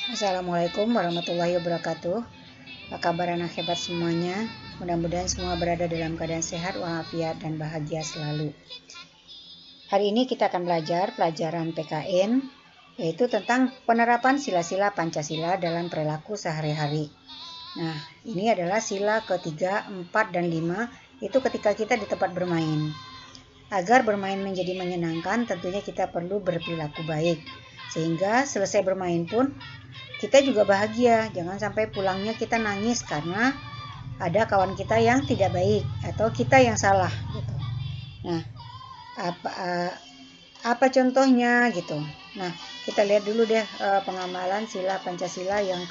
Assalamualaikum warahmatullahi wabarakatuh. Apa kabar anak hebat semuanya? Mudah-mudahan semua berada dalam keadaan sehat, walafiat, dan bahagia selalu. Hari ini kita akan belajar pelajaran PKN, yaitu tentang penerapan sila-sila Pancasila dalam perilaku sehari-hari. Nah, ini adalah sila ketiga, 4, dan 5, itu ketika kita di tempat bermain. Agar bermain menjadi menyenangkan, tentunya kita perlu berperilaku baik. Sehingga selesai bermain pun kita juga bahagia. Jangan sampai pulangnya kita nangis karena ada kawan kita yang tidak baik atau kita yang salah gitu. Nah, apa contohnya gitu. Nah, kita lihat dulu deh pengamalan sila Pancasila yang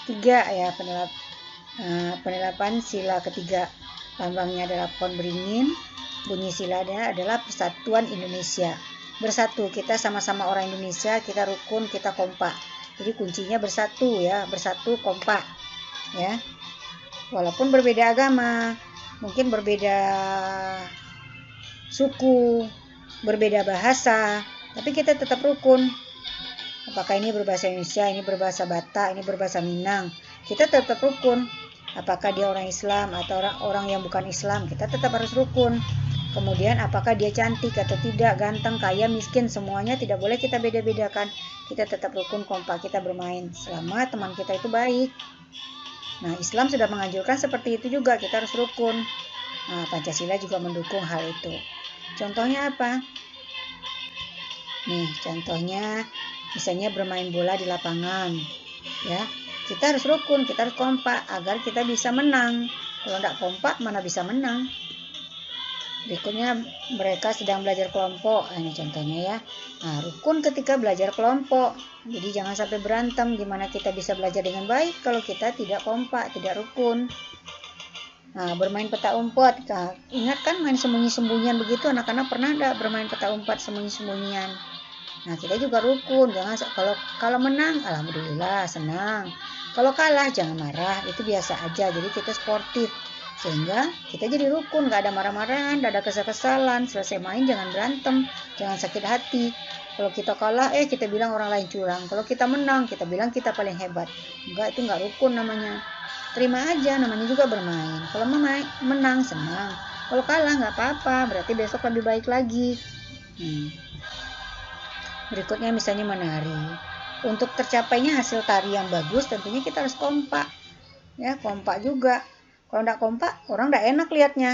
ketiga ya, penerapan sila ketiga. Lambangnya adalah pohon beringin, bunyi silanya adalah Persatuan Indonesia. Bersatu, kita sama-sama orang Indonesia, kita rukun, kita kompak. Jadi kuncinya bersatu ya, bersatu kompak ya. Walaupun berbeda agama, mungkin berbeda suku, berbeda bahasa, tapi kita tetap rukun. Apakah ini berbahasa Indonesia, ini berbahasa Batak, ini berbahasa Minang, kita tetap rukun. Apakah dia orang Islam atau orang yang bukan Islam, kita tetap harus rukun. Kemudian apakah dia cantik atau tidak, ganteng, kaya, miskin, semuanya tidak boleh kita beda-bedakan. Kita tetap rukun, kompak, kita bermain selama teman kita itu baik. Nah, Islam sudah menganjurkan seperti itu juga, kita harus rukun. Nah, Pancasila juga mendukung hal itu. Contohnya apa? Nih, contohnya misalnya bermain bola di lapangan ya. Kita harus rukun, kita harus kompak agar kita bisa menang. Kalau tidak kompak, mana bisa menang? Berikutnya mereka sedang belajar kelompok. Ini contohnya ya. Nah, rukun ketika belajar kelompok. Jadi jangan sampai berantem. Gimana kita bisa belajar dengan baik kalau kita tidak kompak, tidak rukun. Nah, bermain peta umpet. Nah, ingat kan main sembunyi-sembunyian begitu? Anak-anak pernah enggak bermain peta umpet sembunyi-sembunyian? Nah, kita juga rukun. Jangan kalau menang, alhamdulillah, senang. Kalau kalah, jangan marah. Itu biasa aja. Jadi kita sportif. Sehingga kita jadi rukun, gak ada marah-marahan, gak ada kesal-kesalan. Selesai main jangan berantem, jangan sakit hati. Kalau kita kalah, kita bilang orang lain curang. Kalau kita menang, kita bilang kita paling hebat. Enggak, itu gak rukun namanya. Terima aja, namanya juga bermain. Kalau menang, senang. Kalau kalah gak apa-apa, berarti besok lebih baik lagi. Berikutnya misalnya menari. Untuk tercapainya hasil tari yang bagus, tentunya kita harus kompak. Ya, kompak juga. Kalau tidak kompak, orang tidak enak lihatnya.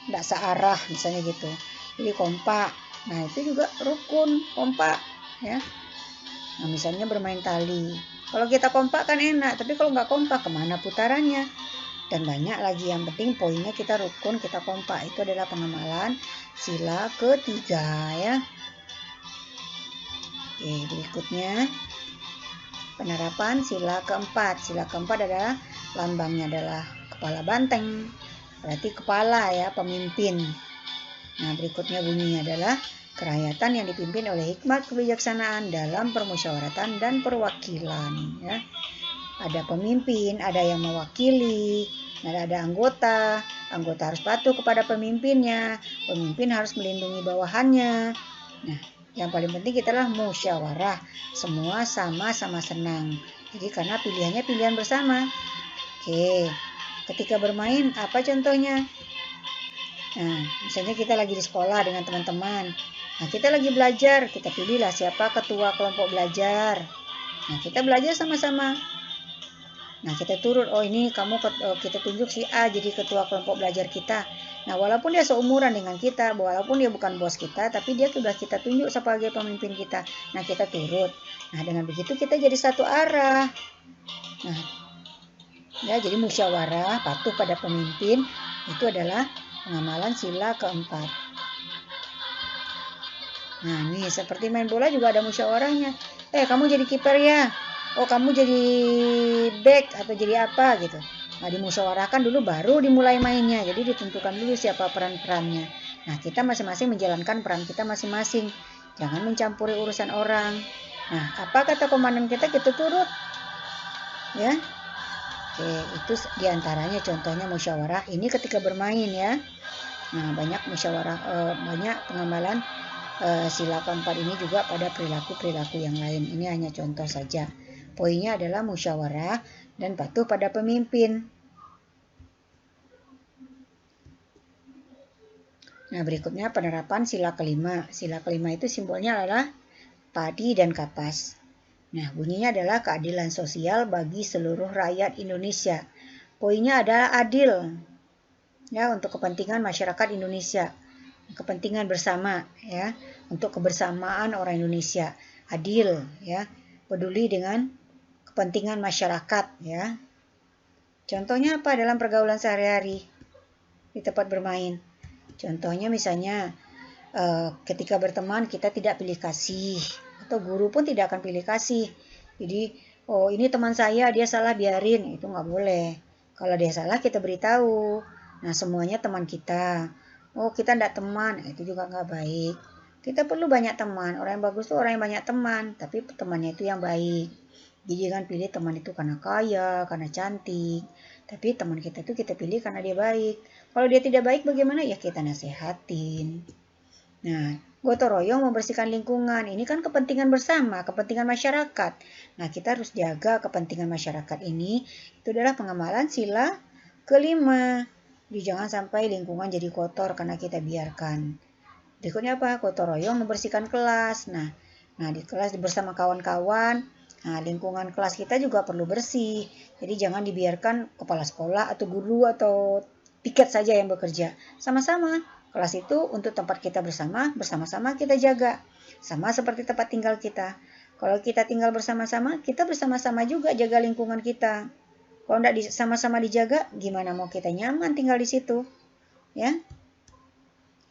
Tidak searah misalnya gitu. Jadi kompak. Nah, itu juga rukun, kompak. Ya. Nah, misalnya bermain tali. Kalau kita kompak kan enak. Tapi kalau nggak kompak, kemana putarannya? Dan banyak lagi. Yang penting poinnya kita rukun, kita kompak. Itu adalah pengamalan sila ketiga ya. Oke, berikutnya penerapan sila keempat. Sila keempat adalah lambangnya adalah kepala banteng, berarti kepala ya, pemimpin. Nah, berikutnya bunyinya adalah kerakyatan yang dipimpin oleh hikmat kebijaksanaan dalam permusyawaratan dan perwakilan ya. Ada pemimpin, ada yang mewakili, ada anggota harus patuh kepada pemimpinnya, pemimpin harus melindungi bawahannya. Nah, yang paling penting kita adalah musyawarah, semua sama-sama senang. Jadi karena pilihannya pilihan bersama. Oke, ketika bermain apa contohnya? Nah, misalnya kita lagi di sekolah dengan teman-teman. Nah, kita lagi belajar, kita pilihlah siapa ketua kelompok belajar. Nah, kita belajar sama-sama. Nah, kita turut, ini kita tunjuk si A jadi ketua kelompok belajar kita. Nah, walaupun dia seumuran dengan kita, walaupun dia bukan bos kita, tapi dia sudah kita tunjuk sebagai pemimpin kita. Nah, kita turut. Nah, dengan begitu kita jadi satu arah. Nah, ya, jadi musyawarah, patuh pada pemimpin, itu adalah pengamalan sila keempat. Nah, ini seperti main bola juga ada musyawarahnya. Kamu jadi kiper ya. Oh, kamu jadi back atau jadi apa gitu. Nah, dimusyawarahkan dulu baru dimulai mainnya. Jadi ditentukan dulu siapa peran-perannya. Nah, kita masing-masing menjalankan peran kita masing-masing. Jangan mencampuri urusan orang. Nah, apa kata komandan kita turut. Ya. Oke, itu diantaranya contohnya musyawarah. Ini ketika bermain ya. Nah, banyak musyawarah, banyak pengamalan sila keempat ini juga pada perilaku-perilaku yang lain. Ini hanya contoh saja. Poinnya adalah musyawarah dan patuh pada pemimpin. Nah, berikutnya penerapan sila kelima. Sila kelima itu simbolnya adalah padi dan kapas. Nah, bunyinya adalah keadilan sosial bagi seluruh rakyat Indonesia. Poinnya adalah adil, ya, untuk kepentingan masyarakat Indonesia, kepentingan bersama, ya, untuk kebersamaan orang Indonesia. Adil, ya, peduli dengan kepentingan masyarakat, ya. Contohnya apa dalam pergaulan sehari-hari di tempat bermain? Contohnya misalnya ketika berteman kita tidak pilih kasih, atau guru pun tidak akan pilih kasih. Jadi, oh ini teman saya, dia salah, biarin, itu nggak boleh. Kalau dia salah kita beritahu. Nah, semuanya teman kita. Oh, kita tidak teman, itu juga nggak baik. Kita perlu banyak teman. Orang yang bagus itu orang yang banyak teman, tapi temannya itu yang baik. Jadi jangan pilih teman itu karena kaya, karena cantik. Tapi teman kita itu kita pilih karena dia baik. Kalau dia tidak baik bagaimana? Ya kita nasehatin. Nah, gotong royong membersihkan lingkungan. Ini kan kepentingan bersama, kepentingan masyarakat. Nah, kita harus jaga kepentingan masyarakat ini. Itu adalah pengamalan sila kelima. Jadi jangan sampai lingkungan jadi kotor karena kita biarkan. Berikutnya apa? Gotong royong membersihkan kelas. Nah, di kelas bersama kawan-kawan. Nah, lingkungan kelas kita juga perlu bersih. Jadi jangan dibiarkan kepala sekolah atau guru atau piket saja yang bekerja. Sama-sama. Kelas itu untuk tempat kita bersama-sama kita jaga. Sama seperti tempat tinggal kita. Kalau kita tinggal bersama-sama, kita bersama-sama juga jaga lingkungan kita. Kalau tidak sama-sama dijaga, gimana mau kita nyaman tinggal di situ? Ya,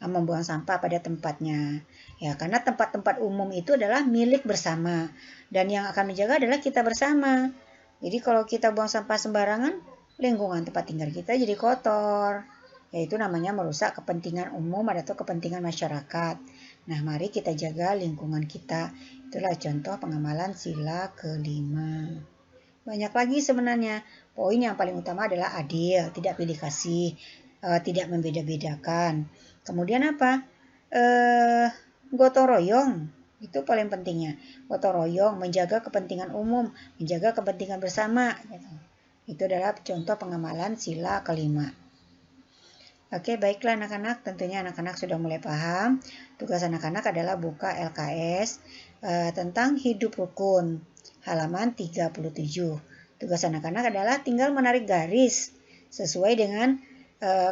membuang sampah pada tempatnya. Ya, karena tempat-tempat umum itu adalah milik bersama. Dan yang akan menjaga adalah kita bersama. Jadi kalau kita buang sampah sembarangan, lingkungan tempat tinggal kita jadi kotor. Yaitu namanya merusak kepentingan umum atau kepentingan masyarakat. Nah, mari kita jaga lingkungan kita. Itulah contoh pengamalan sila kelima. Banyak lagi sebenarnya. Poin yang paling utama adalah adil, tidak pilih kasih, tidak membeda-bedakan. Kemudian apa? Gotong royong. Itu paling pentingnya. Gotong royong, menjaga kepentingan umum, menjaga kepentingan bersama. Itu adalah contoh pengamalan sila kelima. Oke, baiklah anak-anak, tentunya anak-anak sudah mulai paham. Tugas anak-anak adalah buka LKS tentang hidup rukun, halaman 37. Tugas anak-anak adalah tinggal menarik garis sesuai dengan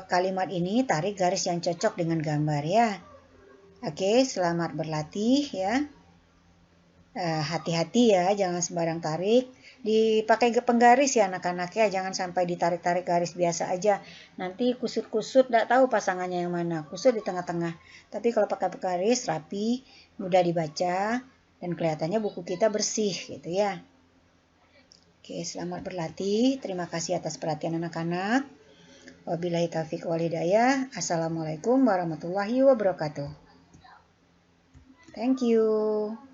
kalimat ini, tarik garis yang cocok dengan gambar ya. Oke, selamat berlatih ya. Hati-hati ya, jangan sembarang tarik. Dipakai penggaris ya anak-anak ya, jangan sampai ditarik-tarik garis biasa aja. Nanti kusut-kusut, tidak tahu pasangannya yang mana. Kusut di tengah-tengah. Tapi kalau pakai penggaris rapi, mudah dibaca, dan kelihatannya buku kita bersih gitu ya. Oke, selamat berlatih. Terima kasih atas perhatian anak-anak. Wabillahi taufiq wal hidayah. Assalamualaikum warahmatullahi wabarakatuh. Thank you.